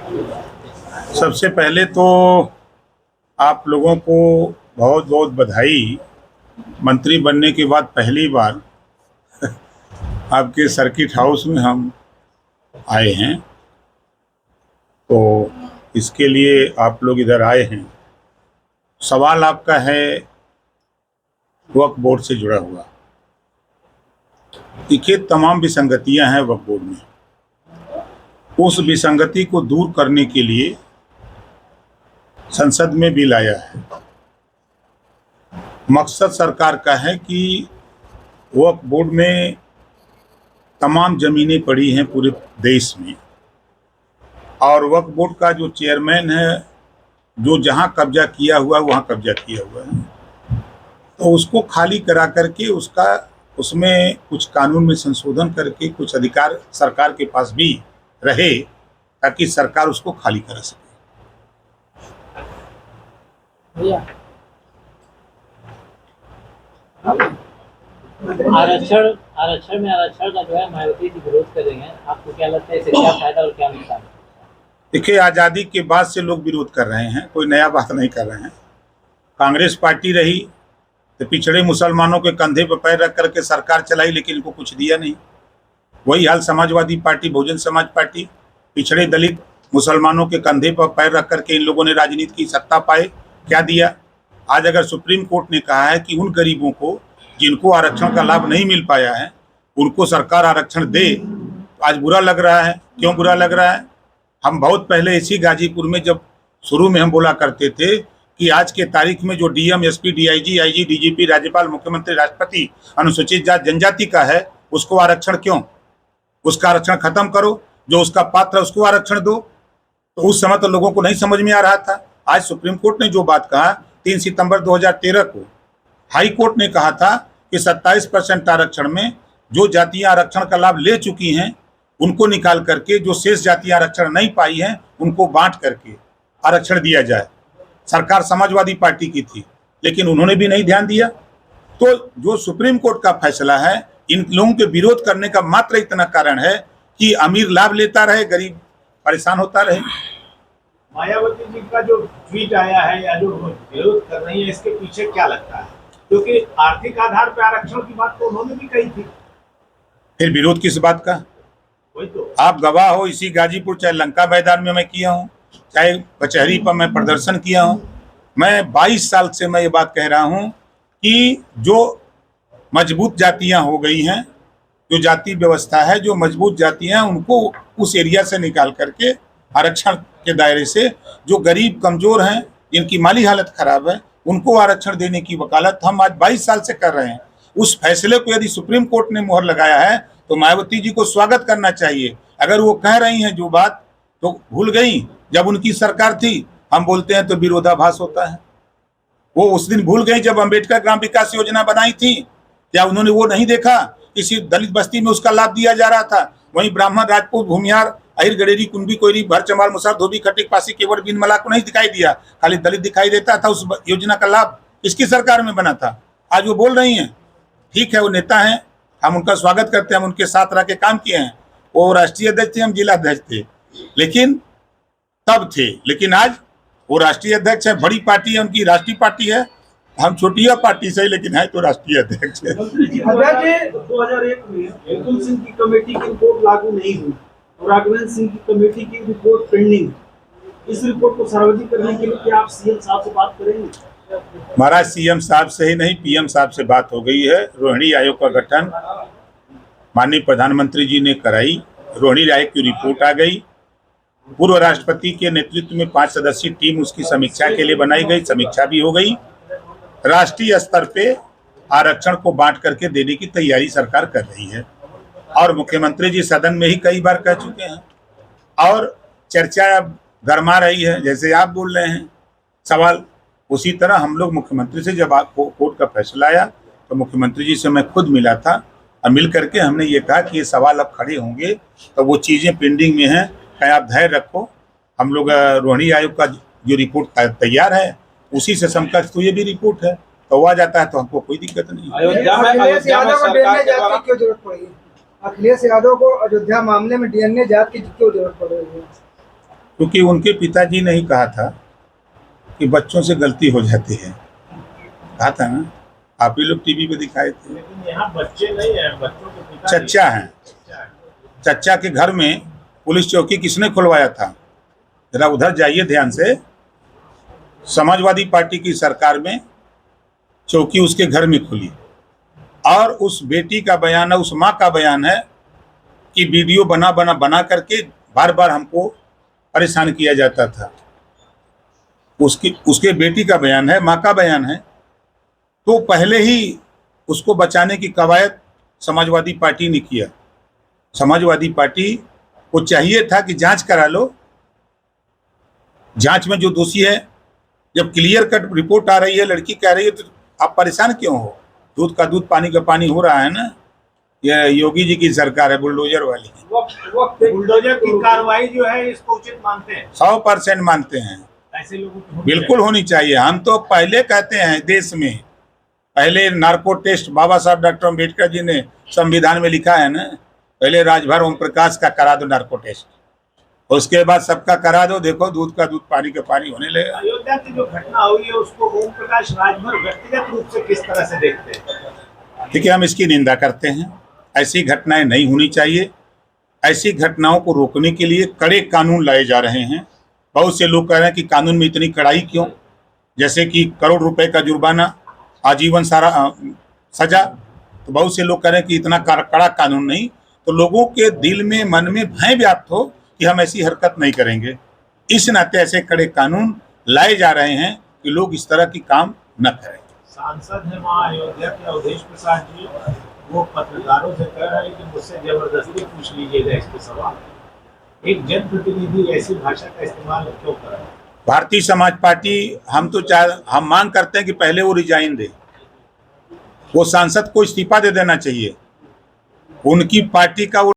सबसे पहले तो आप लोगों को बहुत बहुत बधाई। मंत्री बनने के बाद पहली बार आपके सर्किट हाउस में हम आए हैं, तो इसके लिए आप लोग इधर आए हैं। सवाल आपका है वक्फ बोर्ड से जुड़ा हुआ। देखिए, तमाम विसंगतियां हैं वक्फ बोर्ड में। उस विसंगति को दूर करने के लिए संसद में बिल आया है। मकसद सरकार का है कि वक्फ बोर्ड में तमाम ज़मीनें पड़ी हैं पूरे देश में, और वक्फ बोर्ड का जो चेयरमैन है, जो जहां कब्जा किया हुआ वहां कब्जा किया हुआ है, तो उसको खाली करा करके उसमें कुछ कानून में संशोधन करके कुछ अधिकार सरकार के पास भी रहे, ताकि सरकार उसको खाली करा सके। आरक्षण में आरक्षण का जो है मायावती जी विरोध कर रही हैं, आपको क्या लगता है इससे क्या फायदा और क्या नुकसान? देखिए, आज़ादी के बाद से लोग विरोध कर रहे हैं, कोई नया बात नहीं कर रहे हैं। कांग्रेस पार्टी रही तो पिछड़े मुसलमानों के कंधे पर पैर रख करके सरकार चलाई, लेकिन इनको कुछ दिया नहीं। वही हाल समाजवादी पार्टी, बहुजन समाज पार्टी, पिछड़े दलित मुसलमानों के कंधे पर पैर रख करके इन लोगों ने राजनीति की सत्ता पाए। क्या दिया? आज अगर सुप्रीम कोर्ट ने कहा है कि उन गरीबों को जिनको आरक्षण का लाभ नहीं मिल पाया है उनको सरकार आरक्षण दे, तो आज बुरा लग रहा है। क्यों बुरा लग रहा है? हम बहुत पहले इसी गाजीपुर में जब शुरू में हम बोला करते थे कि आज के तारीख में जो DM, SP, DIG, IG, DGP, राज्यपाल, मुख्यमंत्री, राष्ट्रपति अनुसूचित जाति जनजाति का है, उसको आरक्षण क्यों? उसका आरक्षण खत्म करो, जो उसका पात्र है उसको आरक्षण दो। तो उस समय तो लोगों को नहीं समझ में आ रहा था। आज सुप्रीम कोर्ट ने जो बात कहा, 3 सितंबर 2013 को हाई कोर्ट ने कहा था कि 27% आरक्षण में जो जातियां आरक्षण का लाभ ले चुकी हैं उनको निकाल करके जो शेष जातियां आरक्षण नहीं पाई हैं उनको बांट करके आरक्षण दिया जाए। सरकार समाजवादी पार्टी की थी, लेकिन उन्होंने भी नहीं ध्यान दिया। तो जो सुप्रीम कोर्ट का फैसला है, इन लोगों के विरोध करने का मात्र इतना कारण है कि अमीर लाभ लेता रहे, गरीब परेशान होता रहे। मायावती जी का जो ट्वीट आया है या जो विरोध कर रही है, इसके पीछे क्या लगता है? क्योंकि आर्थिक आधार पर आरक्षण की बात तो उन्होंने भी कही थी। फिर विरोध किस बात का? वही तो आप गवाह हो। इसी गाजीपुर, चाहे लंका मैदान में मैं किया हूँ, चाहे कचहरी पर मैं प्रदर्शन किया हूँ। मैं 22 साल से मैं ये बात कह रहा हूँ कि जो मजबूत जातियाँ हो गई हैं, जो जाति व्यवस्था है, जो मजबूत जातियाँ, उनको उस एरिया से निकाल करके आरक्षण के दायरे से, जो गरीब कमजोर हैं, जिनकी माली हालत खराब है, उनको आरक्षण देने की वकालत हम आज 22 साल से कर रहे हैं। उस फैसले को यदि सुप्रीम कोर्ट ने मोहर लगाया है तो मायावती जी को स्वागत करना चाहिए। अगर वो कह रही हैं जो बात, तो भूल गई जब उनकी सरकार थी। हम बोलते हैं तो विरोधाभास होता है। वो उस दिन भूल गई जब अंबेडकर ग्राम विकास योजना बनाई थी। क्या उन्होंने वो नहीं देखा? किसी दलित बस्ती में उसका लाभ दिया जा रहा था, वहीं ब्राह्मण, राजपूत, भूमियार, अहिर, गडेरी, कुंभी, कोयरी, भर, चमार, मुसहर, धोबी, खटीक, पासी, केवट, बिन, मला को नहीं दिखाई दिया, खाली दलित दिखाई देता था। उस योजना का लाभ किसकी सरकार में बना था? आज वो बोल रही हैं। ठीक है, वो नेता हैं, हम उनका स्वागत करते हैं, हम उनके साथ रह के काम किए हैं। वो राष्ट्रीय अध्यक्ष थे, हम जिला अध्यक्ष थे, लेकिन तब थे। लेकिन आज वो राष्ट्रीय अध्यक्ष है, बड़ी पार्टी है, उनकी राष्ट्रीय पार्टी है। हम छोटिया पार्टी से, लेकिन है तो राष्ट्रीय अध्यक्ष है। 2001 में हेतुल सिंह की कमेटी की रिपोर्ट लागू नहीं हुई और राघवेंद्र सिंह की कमेटी की रिपोर्ट पेंडिंग। इस रिपोर्ट को सार्वजनिक करने के लिए क्या आप सीएम साहब से बात करेंगे? महाराज, सीएम साहब से ही नहीं, पीएम साहब से बात हो गई है। रोहिणी आयोग का गठन माननीय प्रधानमंत्री जी ने कराई। रोहिणी आयोग की रिपोर्ट आ गई। पूर्व राष्ट्रपति के नेतृत्व में 5 सदस्यीय टीम उसकी समीक्षा के लिए बनाई गई। समीक्षा भी हो गई। राष्ट्रीय स्तर पे आरक्षण को बांट करके देने की तैयारी सरकार कर रही है, और मुख्यमंत्री जी सदन में ही कई बार कह चुके हैं, और चर्चा अब गरमा रही है। जैसे आप बोल रहे हैं सवाल, उसी तरह हम लोग मुख्यमंत्री से, जब कोर्ट का फैसला आया तो मुख्यमंत्री जी से मैं खुद मिला था, और मिल करके हमने ये कहा कि ये सवाल अब खड़े होंगे तो वो चीज़ें पेंडिंग में हैं, कहीं आप धैर्य रखो। हम लोग रोहिणी आयोग का जो रिपोर्ट तैयार है उसी से समकक्ष तो ये भी रिपोर्ट है, तो आ जाता है तो हमको कोई दिक्कत नहीं। अखिलेश यादव को डीएनए जांच की क्यों जरूरत पड़ी? अखिलेश यादव को अयोध्या मामले में डीएनए जांच की क्यों जरूरत पड़ रही है? क्योंकि उनके पिताजी ने ही कहा था कि बच्चों से गलती हो जाती है, कहा था ना, आप ही लोग टीवी पे दिखाए थे। लेकिन यहाँ बच्चे नहीं है, बच्चों के पिता चच्चा हैं, चच्चा के घर में पुलिस चौकी किसने खुलवाया था? जरा उधर जाइए ध्यान से। समाजवादी पार्टी की सरकार में चौकी उसके घर में खुली, और उस बेटी का बयान है, उस माँ का बयान है कि वीडियो बना करके बार बार हमको परेशान किया जाता था। उसके बेटी का बयान है, माँ का बयान है। तो पहले ही उसको बचाने की कवायद समाजवादी पार्टी ने किया। समाजवादी पार्टी को चाहिए था कि जांच करा लो, जांच में जो दोषी है, जब क्लियर कट रिपोर्ट आ रही है, लड़की कह रही है, तो आप परेशान क्यों हो? दूध का दूध पानी का पानी हो रहा है ना। ये योगी जी की सरकार है, बुलडोजर वाली। वक्त बुलडोजर की कार्रवाई जो है इसको उचित मानते हैं? 100% मानते हैं, ऐसे लोगों की बिल्कुल होनी चाहिए। हम तो पहले कहते हैं, देश में पहले नार्को टेस्ट बाबा साहब डॉक्टर अम्बेडकर जी ने संविधान में लिखा है ना, पहले राजभर ओम प्रकाश का करा दो नार्को टेस्ट, उसके बाद सबका करा दो, देखो दूध का दूध पानी का पानी होने लगेगा। अयोध्या की जो घटना हुई है उसको ओम प्रकाश राजभर व्यक्तिगत रूप से किस तरह से देखते हैं? ठीक है, हम इसकी निंदा करते हैं। ऐसी घटनाएं नहीं होनी चाहिए। ऐसी घटनाओं को रोकने के लिए कड़े कानून लाए जा रहे हैं। बहुत से लोग कह रहे हैं कि कानून में इतनी कड़ाई क्यों, जैसे कि करोड़ रुपए का जुर्माना, आजीवन सजा। तो बहुत से लोग कह रहे हैं कि इतना कड़ा कानून नहीं, तो लोगों के दिल में मन में भय व्याप्त हो कि हम ऐसी हरकत नहीं करेंगे। इस नाते ऐसे कड़े कानून लाए जा रहे हैं कि लोग इस तरह की काम न करें। सांसद है वहाँ अयोध्या के अवधेश प्रसाद जी, वो पत्रकारों से कह रहे हैं कि मुझसे जबरदस्ती पूछ लीजिएगा इसके सवाल। एक जनप्रतिनिधि ऐसी भाषा का इस्तेमाल क्यों कर रहा है? भारतीय समाज पार्टी, हम मांग करते हैं कि पहले वो रिजाइन दे, वो सांसद को इस्तीफा दे देना चाहिए। उनकी पार्टी का